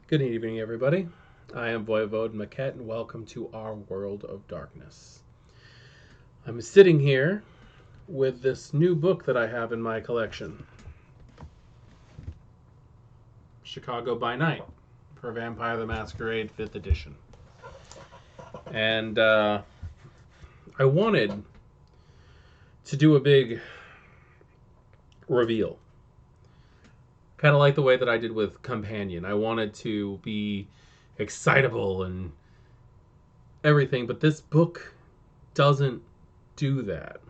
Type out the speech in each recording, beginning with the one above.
Good evening, everybody. I am Voivode Maquette, and welcome to our world of darkness. I'm sitting here with this new book that I have in my collection, Chicago by Night, for Vampire the Masquerade 5th edition. And I wanted to do a big reveal. Kind of like the way that I did with Companion. I wanted to be excitable and everything, but this book doesn't do that.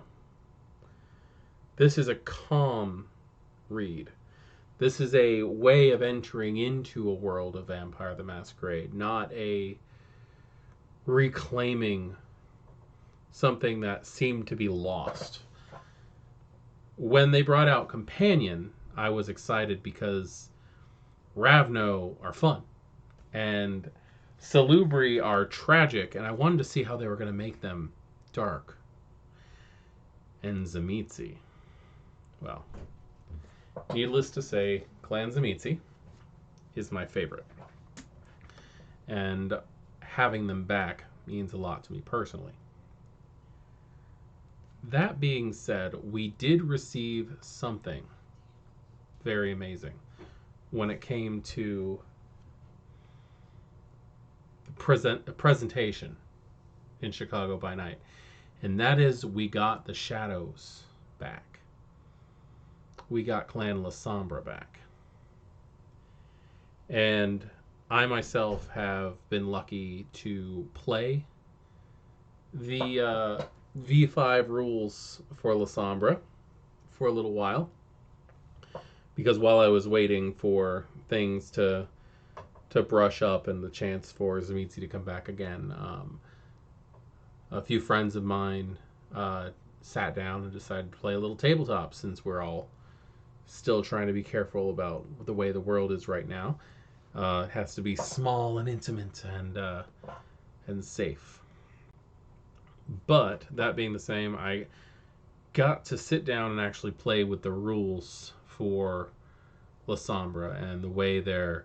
This is a calm read. This is a way of entering into a world of Vampire the Masquerade, not a reclaiming something that seemed to be lost. When they brought out Companion, I was excited because Ravno are fun and Salubri are tragic, and I wanted to see how they were going to make them dark. And Tzimisce, well, needless to say, Clan Tzimisce is my favorite. And having them back means a lot to me personally. That being said, we did receive something very amazing when it came to the presentation in Chicago by Night. And that is, we got the Shadows back. We got Clan Lasombra back. And I myself have been lucky to play the V5 rules for Lasombra for a little while. Because while I was waiting for things to brush up and the chance for Tzimisce to come back again, a few friends of mine sat down and decided to play a little tabletop, since we're all still trying to be careful about the way the world is right now. It has to be small and intimate and safe. But that being the same, I got to sit down and actually play with the rules for Lasombra and the way their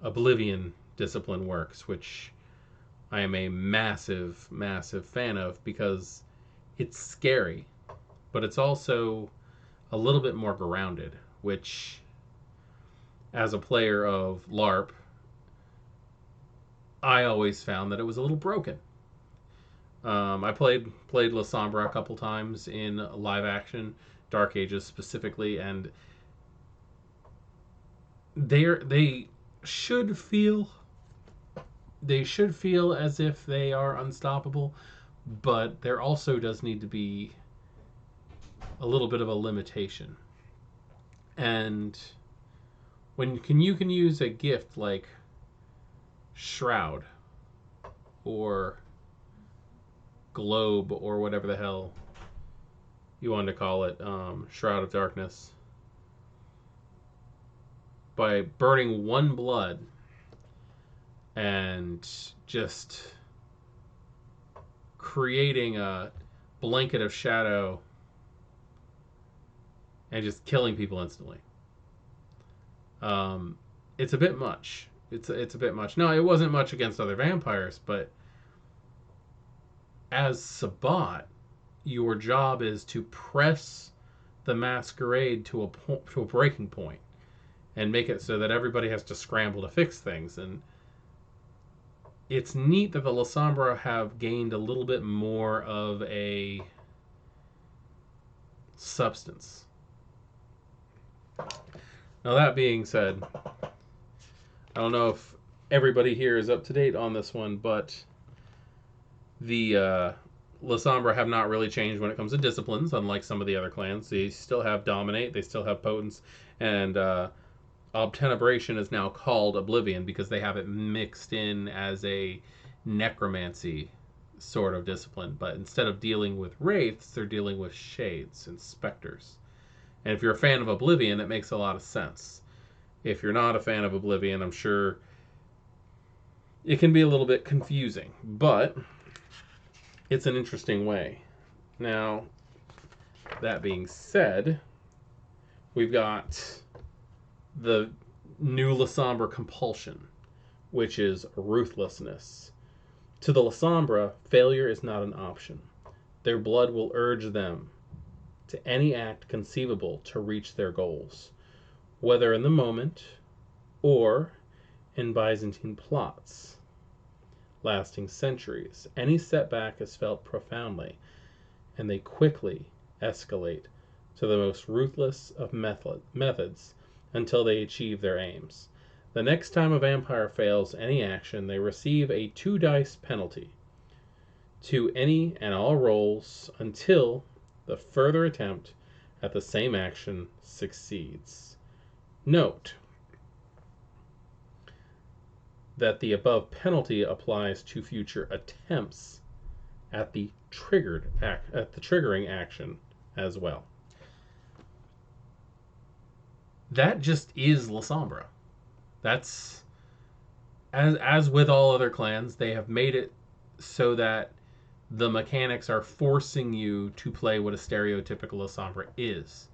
Oblivion discipline works, which I am a massive, massive fan of, because it's scary, but it's also a little bit more grounded, which, as a player of LARP, I always found that it was a little broken. I played Lasombra a couple times in live action, Dark Ages specifically, and they should feel as if they are unstoppable, but there also does need to be a little bit of a limitation. And when you can use a gift like Shroud or Globe or whatever the hell you want to call it, Shroud of Darkness, by burning one blood and just creating a blanket of shadow and just killing people instantly. It's a bit much. It's a bit much. No, it wasn't much against other vampires, but as Sabbat, your job is to press the masquerade to a breaking point and make it so that everybody has to scramble to fix things. And it's neat that the Lasombra have gained a little bit more of a substance. Now, that being said, I don't know if everybody here is up to date on this one, but the Lasombra have not really changed when it comes to disciplines, unlike some of the other clans. They still have Dominate, they still have Potence, and Obtenebration is now called Oblivion because they have it mixed in as a necromancy sort of discipline. But instead of dealing with wraiths, they're dealing with shades and specters. And if you're a fan of Oblivion, it makes a lot of sense. If you're not a fan of Oblivion, I'm sure it can be a little bit confusing, but it's an interesting way. Now, that being said, we've got the New Lasombra compulsion, which is ruthlessness. To the Lasombra, failure is not an option. Their blood will urge them to any act conceivable to reach their goals, whether in the moment or in Byzantine plots lasting centuries. Any setback is felt profoundly, and they quickly escalate to the most ruthless of methods until they achieve their aims. The next time a vampire fails any action, they receive a 2 dice penalty to any and all rolls until the further attempt at the same action succeeds. Note that the above penalty applies to future attempts at the triggering action as well. That just is Lasombra. That's as with all other clans, they have made it so that the mechanics are forcing you to play what a stereotypical Lasombra is,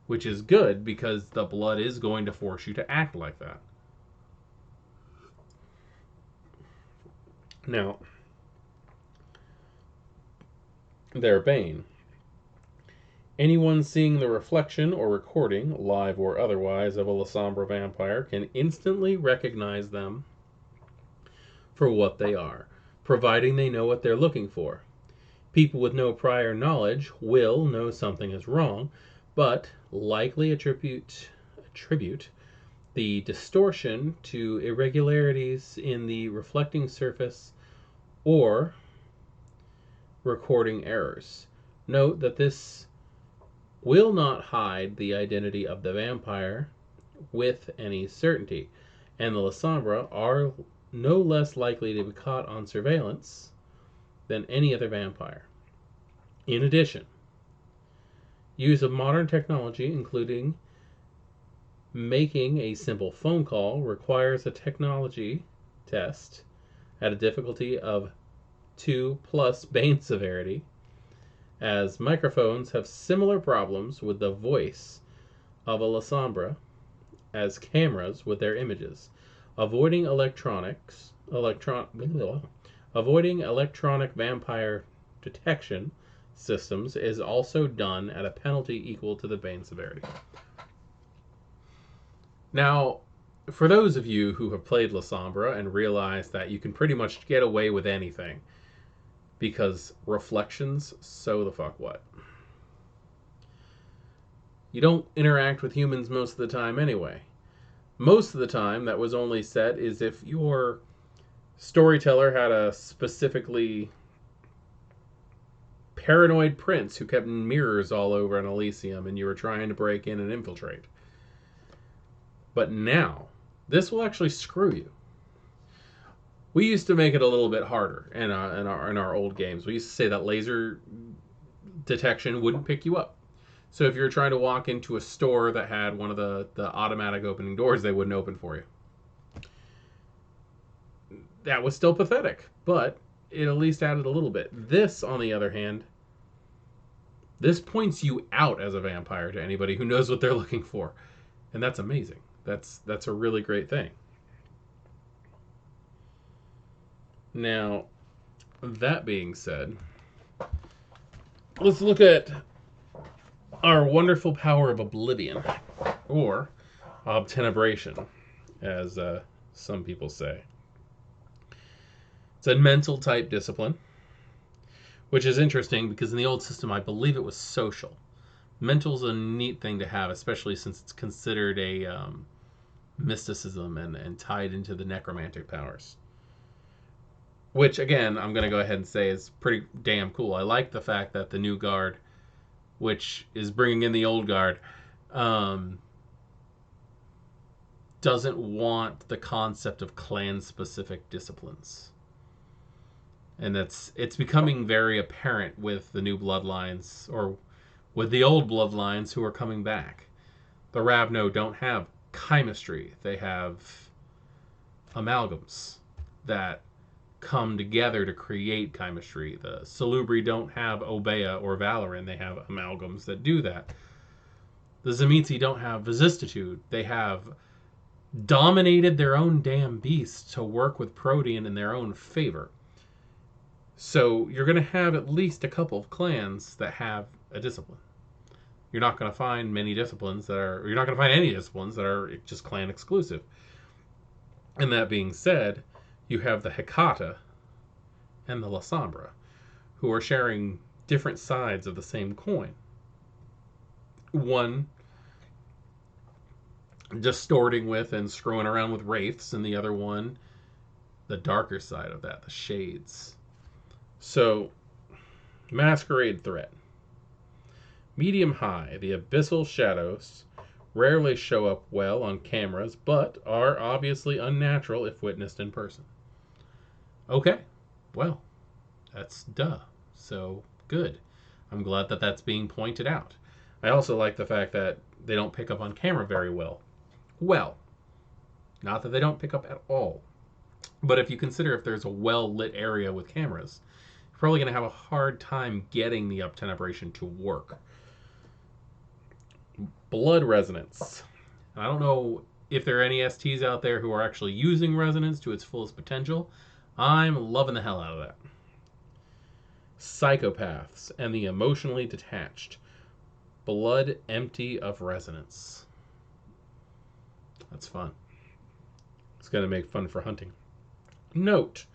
which is good because the blood is going to force you to act like that. Now, their bane. Anyone seeing the reflection or recording, live or otherwise, of a Lasombra vampire can instantly recognize them for what they are, providing they know what they're looking for. People with no prior knowledge will know something is wrong, but likely attribute the distortion to irregularities in the reflecting surface or recording errors. Note that this will not hide the identity of the vampire with any certainty, and the Lasombra are no less likely to be caught on surveillance than any other vampire. In addition, use of modern technology, including making a simple phone call, requires a technology test at a difficulty of 2 plus bane severity, as microphones have similar problems with the voice of a Lasombra as cameras with their images. Avoiding electronic vampire detection systems is also done at a penalty equal to the bane severity. Now, for those of you who have played Lasombra and realize that you can pretty much get away with anything, because reflections, so the fuck what? You don't interact with humans most of the time anyway. Most of the time, that was only set is if your storyteller had a specifically paranoid prince who kept mirrors all over an Elysium and you were trying to break in and infiltrate. But now, this will actually screw you. We used to make it a little bit harder in our old games. We used to say that laser detection wouldn't pick you up. So if you were trying to walk into a store that had one of the automatic opening doors, they wouldn't open for you. That was still pathetic, but it at least added a little bit. This, on the other hand, this points you out as a vampire to anybody who knows what they're looking for. And that's amazing. That's a really great thing. Now, that being said, let's look at our wonderful power of Oblivion, or obtenebration, as some people say. It's a mental type discipline, which is interesting because in the old system, I believe it was social. Mental's a neat thing to have, especially since it's considered a mysticism and tied into the necromantic powers. Which, again, I'm going to go ahead and say is pretty damn cool. I like the fact that the new guard, which is bringing in the old guard, doesn't want the concept of clan-specific disciplines. And it's becoming very apparent with the new bloodlines, or with the old bloodlines who are coming back. The Ravno don't have chemistry. They have amalgams that come together to create chemistry. The Salubri don't have Obeah or Valoran. They have amalgams that do that. The Tzimisce don't have vicissitude. They have dominated their own damn beast to work with Protean in their own favor. So you're going to have at least a couple of clans that have a discipline. You're not going to find many disciplines that are, or you're not going to find any disciplines that are just clan exclusive. And that being said, you have the Hecata and the Lasombra, who are sharing different sides of the same coin. One distorting with and screwing around with wraiths, and the other one, the darker side of that, the shades. So, masquerade threat. Medium high, the abyssal shadows rarely show up well on cameras, but are obviously unnatural if witnessed in person. Okay, well, that's duh. So, good. I'm glad that that's being pointed out. I also like the fact that they don't pick up on camera very well. Well, not that they don't pick up at all, but if you consider if there's a well-lit area with cameras, you're probably going to have a hard time getting the uptenebration to work. Blood resonance. I don't know if there are any STs out there who are actually using resonance to its fullest potential. I'm loving the hell out of that. Psychopaths and the emotionally detached. Blood empty of resonance. That's fun. It's going to make fun for hunting. Note,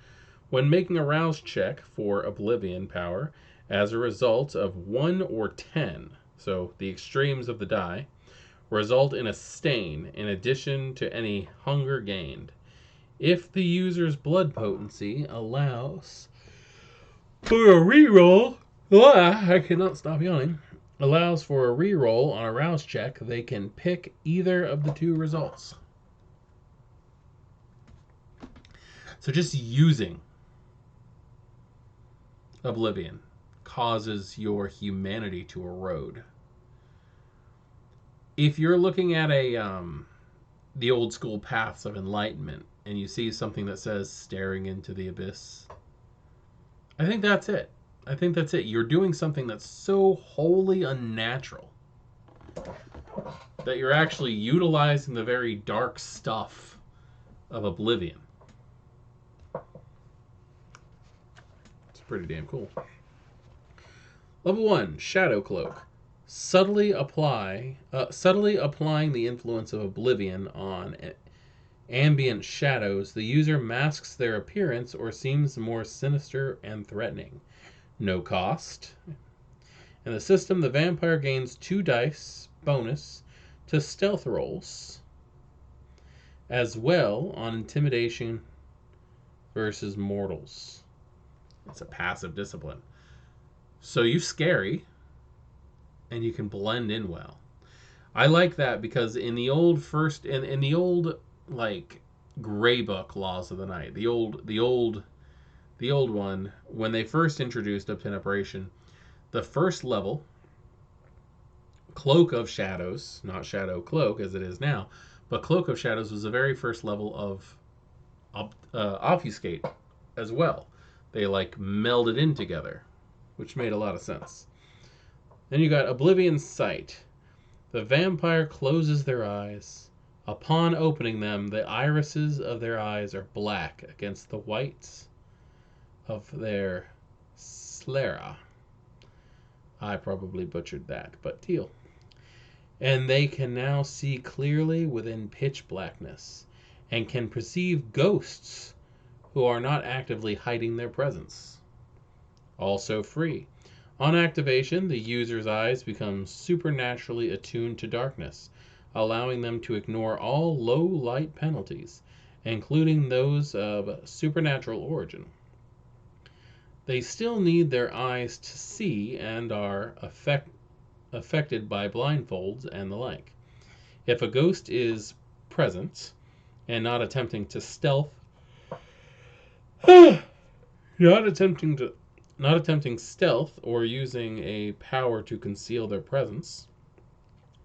when making a rouse check for Oblivion power, as a result of 1 or 10, so the extremes of the die, result in a stain in addition to any hunger gained. If the user's blood potency allows for a reroll, I cannot stop yawning, allows for a reroll on a rouse check, they can pick either of the two results. So just using Oblivion causes your humanity to erode. If you're looking at the old school paths of enlightenment and you see something that says staring into the abyss, I think that's it. I think that's it. You're doing something that's so wholly unnatural that you're actually utilizing the very dark stuff of Oblivion. It's pretty damn cool. Level 1, Shadow Cloak. Subtly applying the influence of Oblivion on ambient shadows, the user masks their appearance or seems more sinister and threatening. No cost. In the system, the vampire gains 2 dice bonus to stealth rolls, as well on intimidation versus mortals. It's a passive discipline. So you scary, and you can blend in well. I like that because in the old in the old like Grey Book Laws of the Night, the old one, when they first introduced obtenebration, the first level, Cloak of Shadows, not Shadow Cloak as it is now, but Cloak of Shadows was the very first level of Obfuscate as well. They like melded in together, which made a lot of sense. Then you got Oblivion Sight. The vampire closes their eyes. Upon opening them, the irises of their eyes are black against the whites of their sclera. I probably butchered that, but deal. And they can now see clearly within pitch blackness, and can perceive ghosts who are not actively hiding their presence. Also free. On activation, the user's eyes become supernaturally attuned to darkness, allowing them to ignore all low light penalties, including those of supernatural origin. They still need their eyes to see and are affected by blindfolds and the like. If a ghost is present and not attempting to stealth, not attempting stealth or using a power to conceal their presence,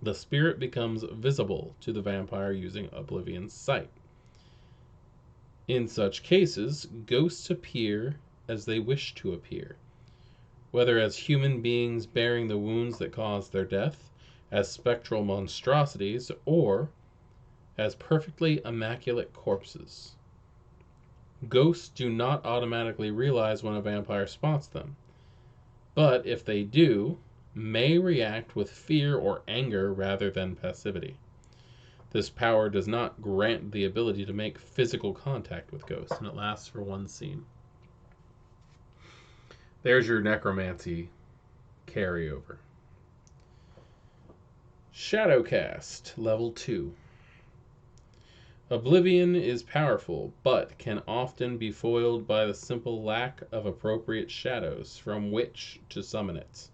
the spirit becomes visible to the vampire using Oblivion's sight. In such cases, ghosts appear as they wish to appear, whether as human beings bearing the wounds that caused their death, as spectral monstrosities, or as perfectly immaculate corpses. Ghosts do not automatically realize when a vampire spots them, but if they do, may react with fear or anger rather than passivity. This power does not grant the ability to make physical contact with ghosts, and it lasts for one scene. There's your necromancy carryover. Shadowcast, level 2. Oblivion is powerful, but can often be foiled by the simple lack of appropriate shadows from which to summon it.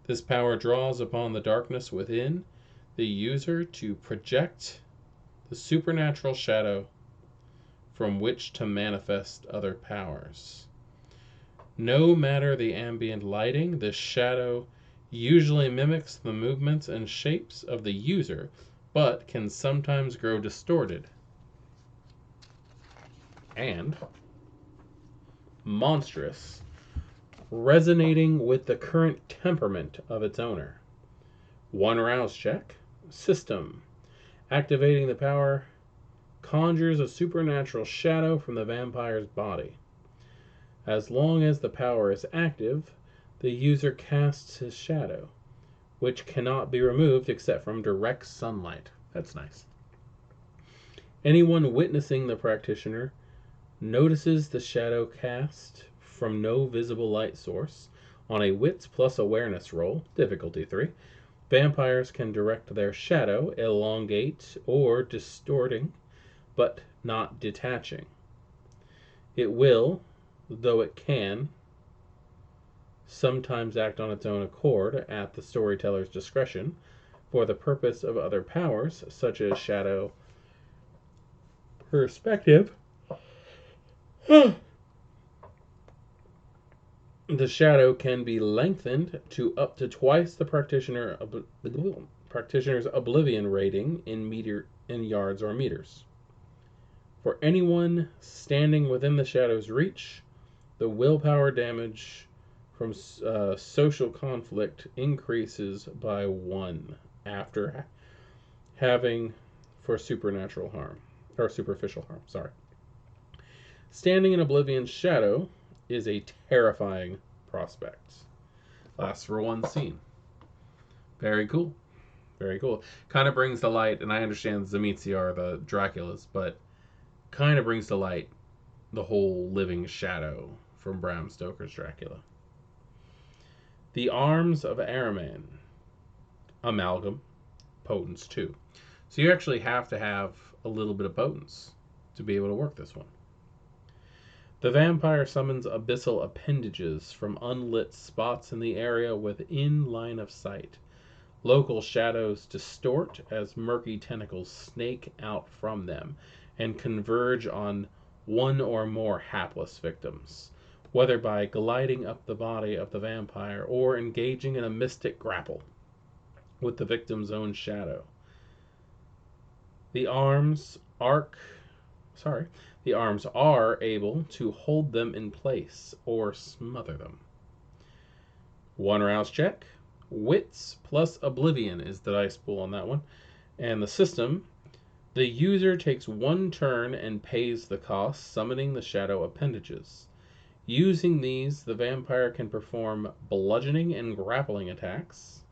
This power draws upon the darkness within the user to project the supernatural shadow from which to manifest other powers. No matter the ambient lighting, the shadow usually mimics the movements and shapes of the user, but can sometimes grow distorted and monstrous, resonating with the current temperament of its owner. One rouse check. System. Activating the power conjures a supernatural shadow from the vampire's body. As long as the power is active, the user casts his shadow, which cannot be removed except from direct sunlight. That's nice. Anyone witnessing the practitioner notices the shadow cast from no visible light source. On a Wits plus Awareness roll, difficulty 3, vampires can direct their shadow, elongate or distorting, but not detaching. It will, though it can, sometimes act on its own accord at the storyteller's discretion for the purpose of other powers, such as shadow perspective. The shadow can be lengthened to up to twice the practitioner's Oblivion rating in yards or meters. For anyone standing within the shadow's reach, the willpower damage from social conflict increases by 1 after having for supernatural harm, or superficial harm, sorry. Standing in Oblivion's shadow is a terrifying prospect. Lasts for one scene. Very cool. Very cool. Kind of brings to light, and I understand Tzimisce are the Draculas, but kind of brings to light the whole living shadow from Bram Stoker's Dracula. The Arms of Ahriman. Amalgam. Potence 2. So you actually have to have a little bit of potence to be able to work this one. The vampire summons abyssal appendages from unlit spots in the area within line of sight. Local shadows distort as murky tentacles snake out from them and converge on one or more hapless victims, whether by gliding up the body of the vampire or engaging in a mystic grapple with the victim's own shadow. The arms are able to hold them in place or smother them. One rouse check. Wits plus Oblivion is the dice pool on that one. And the system, the user takes 1 turn and pays the cost, summoning the shadow appendages. Using these, the vampire can perform bludgeoning and grappling attacks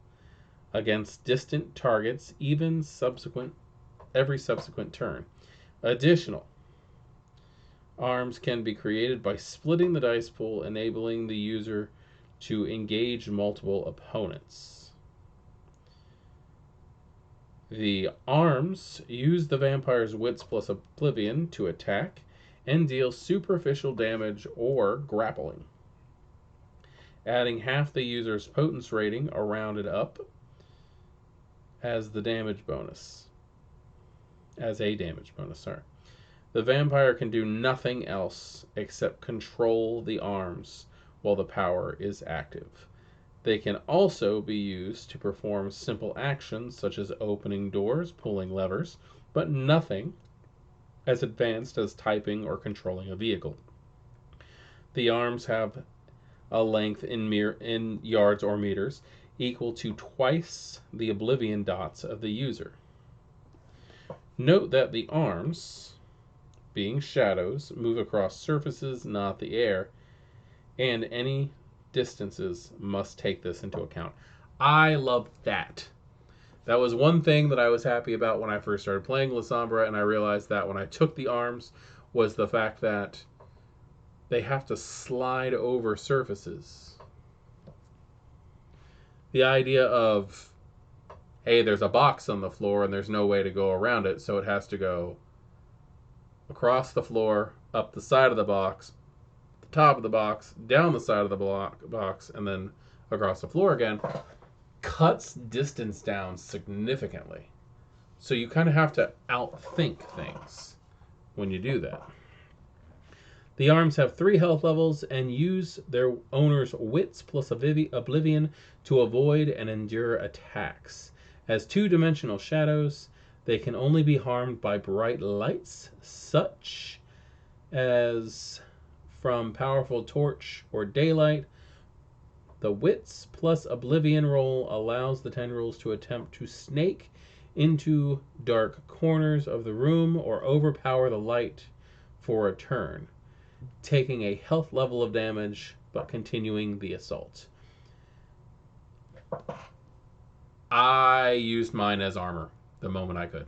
against distant targets every subsequent turn. Additional arms can be created by splitting the dice pool, enabling the user to engage multiple opponents. The arms use the vampire's wits plus Oblivion to attack and deal superficial damage or grappling, adding half the user's potence rating or rounded up as a damage bonus. The vampire can do nothing else except control the arms while the power is active. They can also be used to perform simple actions such as opening doors, pulling levers, but nothing as advanced as typing or controlling a vehicle. The arms have a length in yards or meters equal to twice the Oblivion dots of the user. Note that the arms, being shadows, move across surfaces, not the air, and any distances must take this into account. I love that. That was one thing that I was happy about when I first started playing Lasombra, and I realized that when I took the arms was the fact that they have to slide over surfaces. The idea of, hey, there's a box on the floor and there's no way to go around it, so it has to go across the floor, up the side of the box, the top of the box, down the side of the box, and then across the floor again, cuts distance down significantly. So you kind of have to outthink things when you do that. The arms have 3 health levels and use their owner's wits plus Oblivion to avoid and endure attacks. As 2-dimensional shadows, they can only be harmed by bright lights, such as from powerful torch or daylight. The wits plus Oblivion roll allows the tendrils to attempt to snake into dark corners of the room or overpower the light for a turn, taking a health level of damage but continuing the assault. I used mine as armor the moment I could.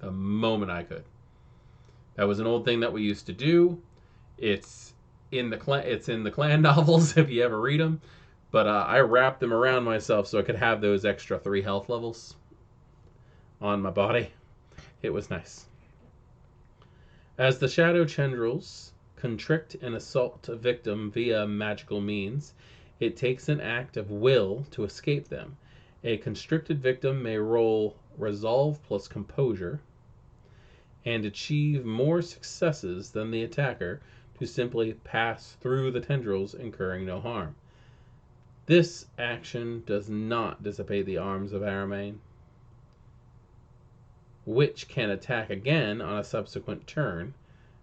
The moment I could. That was an old thing that we used to do. It's in the clan novels if you ever read them. But I wrapped them around myself so I could have those extra 3 health levels on my body. It was nice. As the shadow tendrils constrict and assault a victim via magical means, it takes an act of will to escape them. A constricted victim may roll resolve plus composure and achieve more successes than the attacker to simply pass through the tendrils, incurring no harm. This action does not dissipate the arms of Aramain, which can attack again on a subsequent turn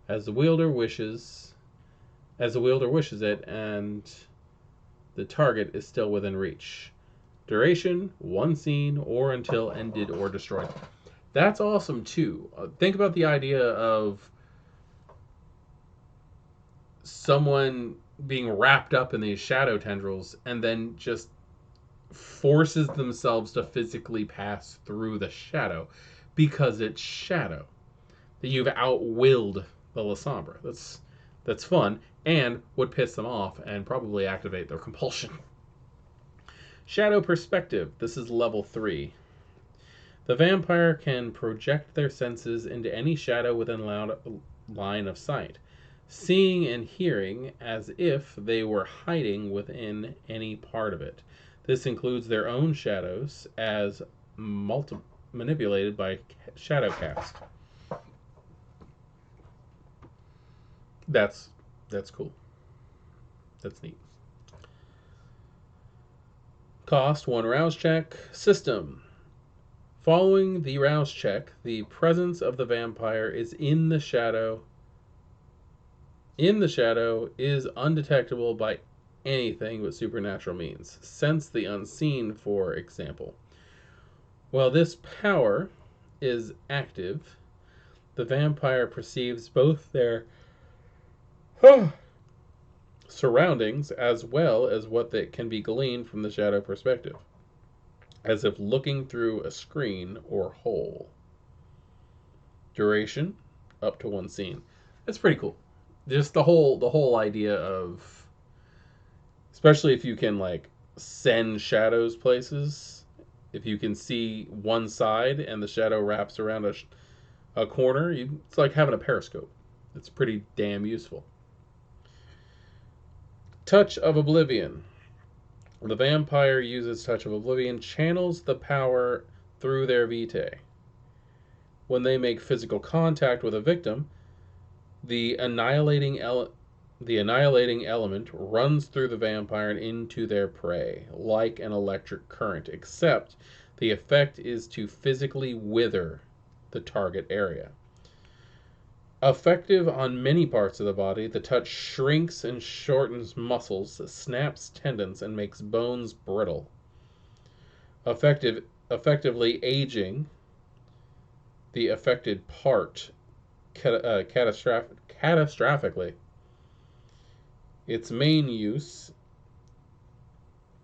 as the wielder wishes it and the target is still within reach. Duration, 1 scene, or until ended or destroyed. That's awesome too. Think about the idea of someone being wrapped up in these shadow tendrils and then just forces themselves to physically pass through the shadow because it's shadow. That you've outwilled the Lasombra. That's fun and would piss them off and probably activate their compulsion. Shadow perspective. This is level 3. The vampire can project their senses into any shadow within line of sight, seeing and hearing as if they were hiding within any part of it. This includes their own shadows as manipulated by Shadowcast. That's cool. That's neat. Cost 1 rouse check. System. Following the rouse check, the presence of the vampire is in the shadow is undetectable by anything but supernatural means. Sense the unseen, for example. While this power is active, the vampire perceives both their surroundings as well as what that can be gleaned from the shadow perspective, as if looking through a screen or hole. Duration, up to 1 scene. That's pretty cool. Just the whole idea of, especially if you can like send shadows places, if you can see one side and the shadow wraps around a corner, it's like having a periscope. It's pretty damn useful. Touch of Oblivion. The vampire uses Touch of Oblivion, channels the power through their vitae. When they make physical contact with a victim, the annihilating element runs through the vampire and into their prey, like an electric current, except the effect is to physically wither the target area. Effective on many parts of the body, the touch shrinks and shortens muscles, snaps tendons, and makes bones brittle. Effectively aging the affected part catastrophically. Its main use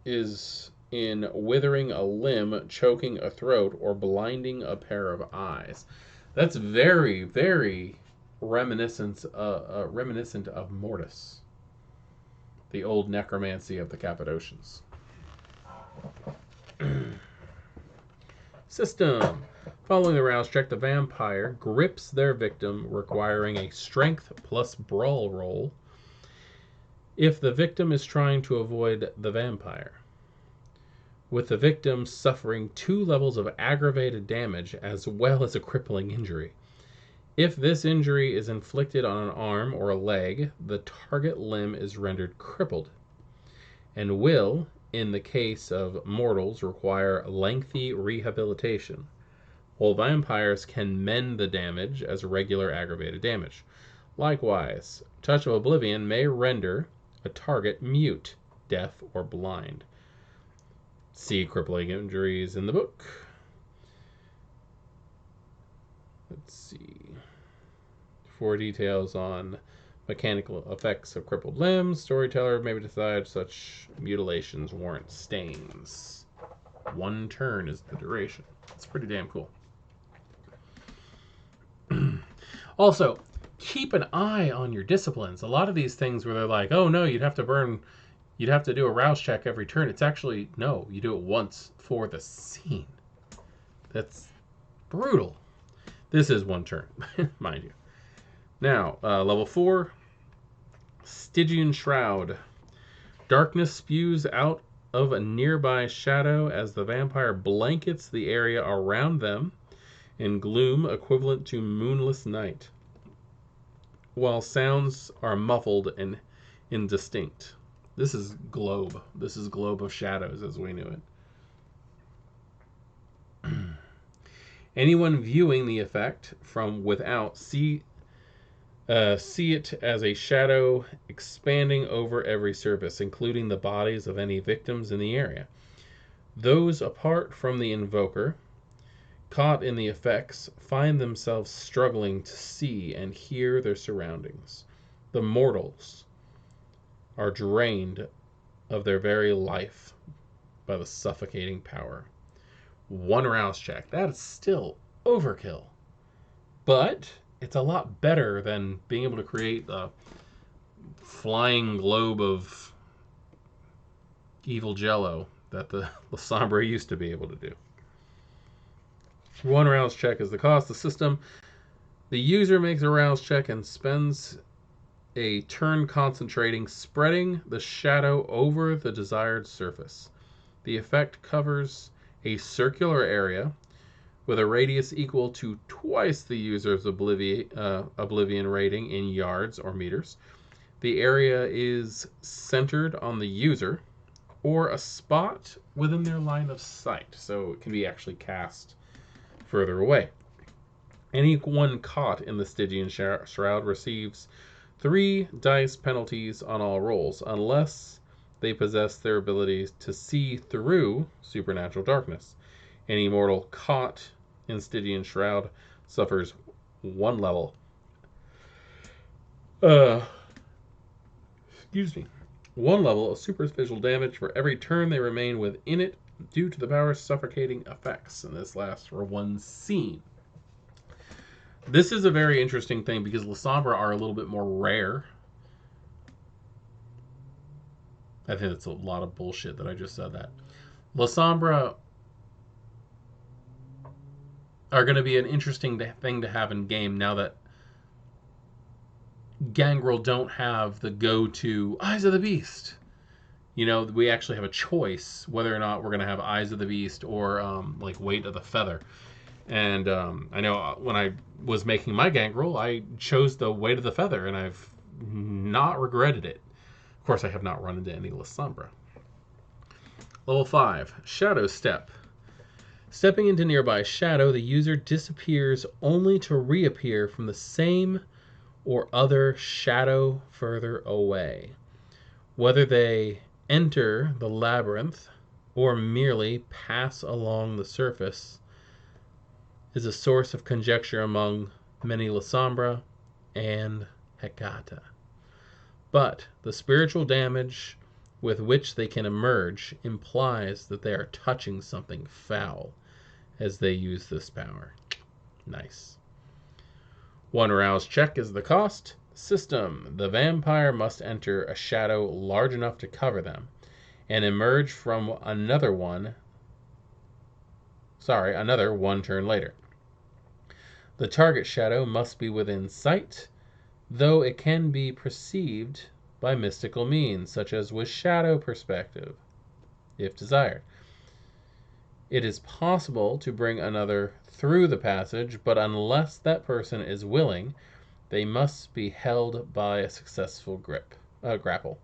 is in withering a limb, choking a throat, or blinding a pair of eyes. That's very, very reminiscent of Mortis, the old necromancy of the Cappadocians. System. Following the rouse check, the vampire grips their victim, requiring a strength plus brawl roll if the victim is trying to avoid the vampire, with the victim suffering 2 levels of aggravated damage as well as a crippling injury. If this injury is inflicted on an arm or a leg, the target limb is rendered crippled and will, in the case of mortals, require lengthy rehabilitation, while vampires can mend the damage as regular aggravated damage. Likewise, Touch of Oblivion may render a target mute, deaf, or blind. See crippling injuries in the book. Let's see. For details on mechanical effects of crippled limbs, storyteller may decide such mutilations warrant stains. 1 turn is the duration. It's pretty damn cool. Also, keep an eye on your disciplines. A lot of these things where they're like, oh no, you'd have to do a rouse check every turn. It's actually, no, you do it once for the scene. That's brutal. This is 1 turn, mind you. Now, level 4, Stygian Shroud. Darkness spews out of a nearby shadow as the vampire blankets the area around them in gloom equivalent to moonless night, while sounds are muffled and indistinct. This is Globe. This is Globe of Shadows as we knew it. Anyone viewing the effect from without see it as a shadow expanding over every surface, including the bodies of any victims in the area. Those apart from the invoker, caught in the effects, find themselves struggling to see and hear their surroundings. The mortals are drained of their very life by the suffocating power. 1 rouse check. That is still overkill. But it's a lot better than being able to create a flying globe of evil jello that the Lasombra used to be able to do. 1 rouse check is the cost. The system. The user makes a rouse check and spends a turn concentrating, spreading the shadow over the desired surface. The effect covers a circular area with a radius equal to twice the user's Oblivion rating in yards or meters. The area is centered on the user or a spot within their line of sight, so it can be actually cast further away. Anyone caught in the Stygian Shroud receives 3 dice penalties on all rolls, unless they possess their ability to see through supernatural darkness. Any mortal caught in Stygian Shroud suffers 1 level. 1 level of superficial damage for every turn they remain within it due to the power's suffocating effects, and this lasts for 1 scene. This is a very interesting thing because Lasombra are a little bit more rare. I think it's a lot of bullshit that I just said that. Lasombra are going to be an interesting thing to have in game now that Gangrel don't have the go-to Eyes of the Beast. You know, we actually have a choice whether or not we're going to have Eyes of the Beast or like Weight of the Feather. And I know when I was making my Gangrel, I chose the Weight of the Feather, and I've not regretted it. Of course, I have not run into any Lasombra. Level 5, Shadow Step. Stepping into nearby shadow, the user disappears only to reappear from the same or other shadow further away. Whether they enter the labyrinth or merely pass along the surface is a source of conjecture among many Lasombra and Hecata. But the spiritual damage with which they can emerge implies that they are touching something foul as they use this power. Nice. 1 rouse check is the cost. System. The vampire must enter a shadow large enough to cover them and emerge from another one turn later. The target shadow must be within sight, though it can be perceived by mystical means, such as with shadow perspective, if desired. It is possible to bring another through the passage, but unless that person is willing, they must be held by a successful grapple.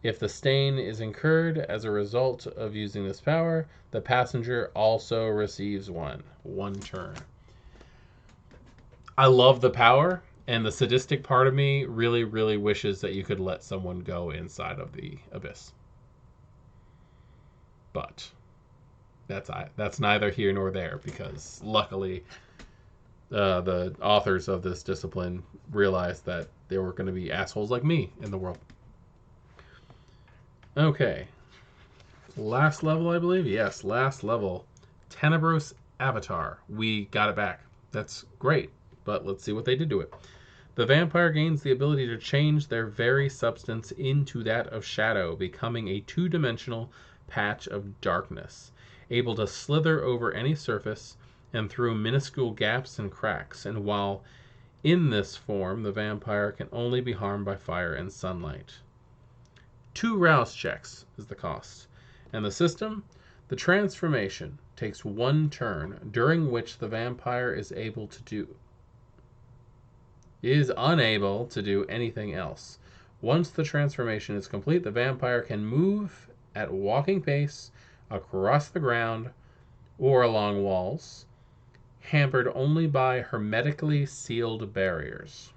If the stain is incurred as a result of using this power, the passenger also receives one turn. I love the power, and the sadistic part of me really, really wishes that you could let someone go inside of the abyss. But that's neither here nor there, because luckily the authors of this discipline realized that there were going to be assholes like me in the world. Okay. Last level, I believe? Yes, last level. Tenebros Avatar. We got it back. That's great, but let's see what they did to it. The vampire gains the ability to change their very substance into that of shadow, becoming a two-dimensional patch of darkness, able to slither over any surface and through minuscule gaps and cracks. And while in this form, the vampire can only be harmed by fire and sunlight. 2 rouse checks is the cost. And the system, the transformation takes 1 turn, during which the vampire is unable to do anything else. Once the transformation is complete, the vampire can move at walking pace across the ground or along walls, hampered only by hermetically sealed barriers.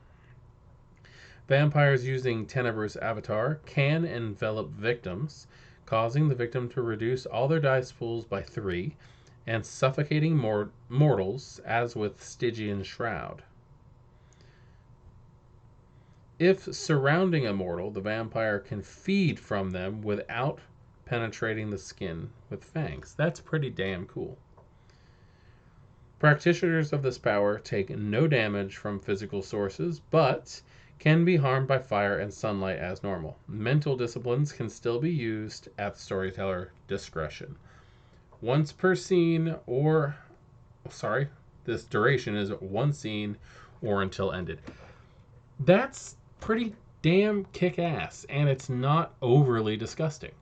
Vampires using Tenebros Avatar can envelop victims, causing the victim to reduce all their dice pools by 3, and suffocating mortals, as with Stygian Shroud. If surrounding a mortal, the vampire can feed from them without penetrating the skin with fangs. That's pretty damn cool. Practitioners of this power take no damage from physical sources, but can be harmed by fire and sunlight as normal. Mental disciplines can still be used at the storyteller discretion. Once per scene this duration is 1 scene or until ended. That's pretty damn kick-ass, and it's not overly disgusting.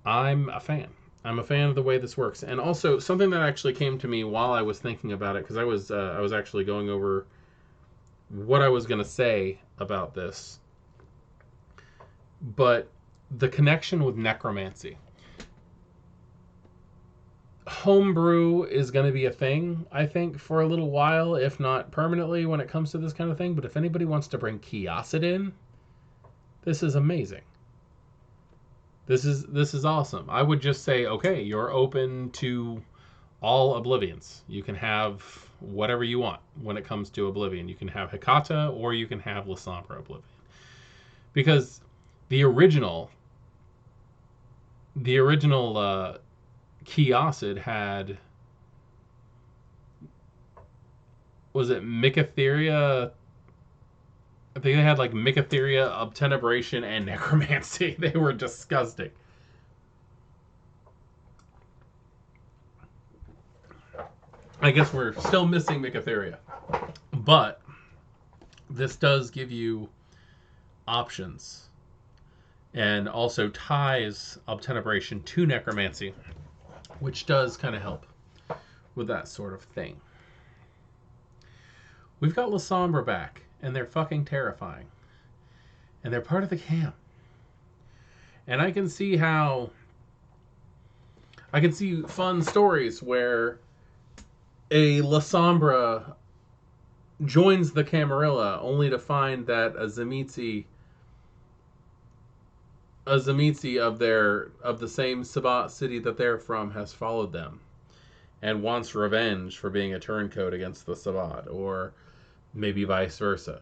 I'm a fan. I'm a fan of the way this works. And also, something that actually came to me while I was thinking about it, because I was actually going over what I was going to say about this, but the connection with necromancy. Homebrew is going to be a thing, I think, for a little while, if not permanently, when it comes to this kind of thing. But if anybody wants to bring Kiasid in, this is amazing. This is awesome. I would just say, okay, you're open to all Oblivions. You can have whatever you want when it comes to Oblivion. You can have Hecata or you can have Lasombra Oblivion. Because the original Kiasid had, was it Mycotheria? I think they had like Mycotheria, Obtenebration, and Necromancy. They were disgusting. I guess we're still missing Mycotheria. But this does give you options. And also ties Obtenebration to Necromancy, which does kind of help with that sort of thing. We've got Lasombra back, and they're fucking terrifying. And they're part of the camp. And I can see fun stories where a Lasombra joins the Camarilla only to find that a Tzimisce of the same Sabbat city that they're from has followed them. and wants revenge for being a turncoat against the Sabbat, or maybe vice versa.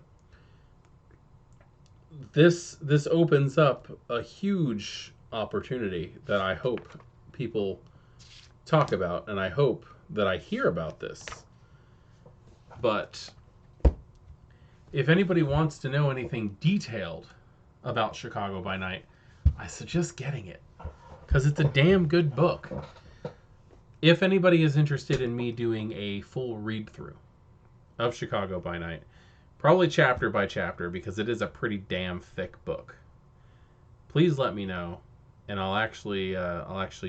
This opens up a huge opportunity that I hope people talk about, and I hope that I hear about this. But if anybody wants to know anything detailed about Chicago by Night, I suggest getting it, because it's a damn good book. If anybody is interested in me doing a full read-through of Chicago by Night, probably chapter by chapter, because it is a pretty damn thick book, please let me know, and I'll actually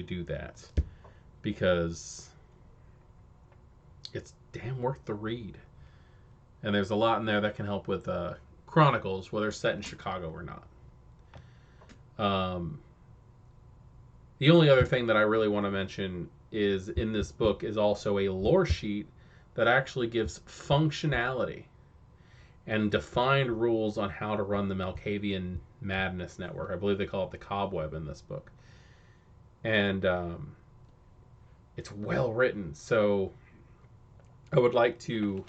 do that, because it's damn worth the read. And there's a lot in there that can help with Chronicles, whether set in Chicago or not. The only other thing that I really want to mention is in this book is also a lore sheet that actually gives functionality and defined rules on how to run the Malkavian Madness Network. I believe they call it the Cobweb in this book. And it's well written. So I would like to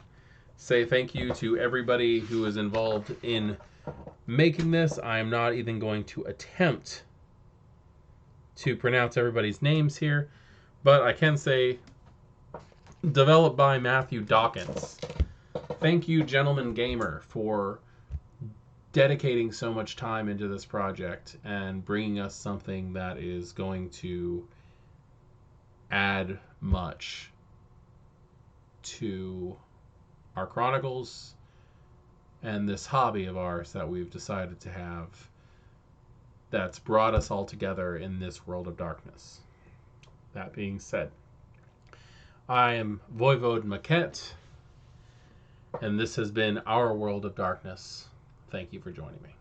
say thank you to everybody who is involved in making this. I am not even going to attempt to pronounce everybody's names here, but I can say developed by Matthew Dawkins. Thank you, Gentleman Gamer, for dedicating so much time into this project and bringing us something that is going to add much to our Chronicles and this hobby of ours that we've decided to have, that's brought us all together in this world of darkness. That being said, I am Voivode Maquette, and this has been our World of Darkness. Thank you for joining me.